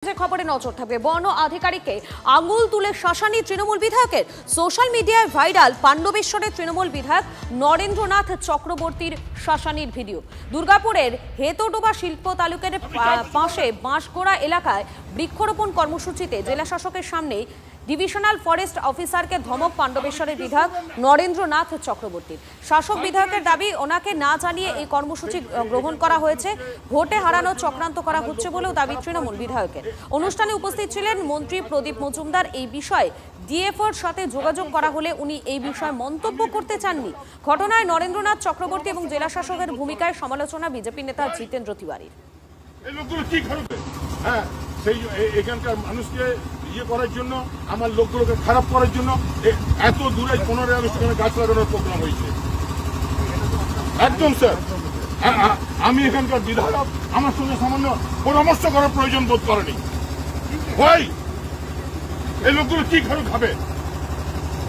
খবরে নজর থাকবে। বন আধিকারিককে আঙুল তুলে শাসানি তৃণমূল বিধায়কের। সোশ্যাল মিডিয়ায় ভাইরাল পাণ্ডবেশ্বরের তৃণমূল বিধায়ক নরেন্দ্রনাথ চক্রবর্তীর শাসানির ভিডিও। দুর্গাপুরের হেতোডোবা শিল্প তালুকের পাশে বাঁশগোড়া এলাকায় বৃক্ষরোপণ কর্মসূচিতে জেলা শাসকের সামনে ডিভিশনাল ফরেস্ট অফিসারকে ধমক পাণ্ডবেশ্বরের বিধায়ক নরেন্দ্রনাথ চক্রবর্তীর। শাসক বিধায়কের দাবি, ওনাকে না জানিয়ে এই কর্মসূচি গ্রহণ করা হয়েছে, ভোটে হারানোর চক্রান্ত করা হচ্ছে বলেও দাবি তৃণমূল বিধায়কের। অনুষ্ঠানে উপস্থিত ছিলেন মন্ত্রী প্রদীপ মজুমদার। এই বিষয়ে ডিএফওর সাথে যোগাযোগ করা হলে উনি এই বিষয়ে মন্তব্য করতে চাননি। ঘটনায় নরেন্দ্রনাথ চক্রবর্তী এবং জেলা শাসকের ভূমিকায় সমালোচনা বিজেপি নেতা জিতেন্দ্র তিওয়ারির। এখানকার মানুষকে ইয়ে করার জন্য, আমার লোকগুলোকে খারাপ করার জন্য এত দূরে 15 আগস্ট গাছ লাগানোর প্রোগ্রাম হয়েছে। একদম স্যার, আমি এখানকার বিধায়ক, আমার সঙ্গে সামান্য পরামর্শ করার প্রয়োজন বোধ করেনি। ভাই, এই লোকগুলো কি খাবে?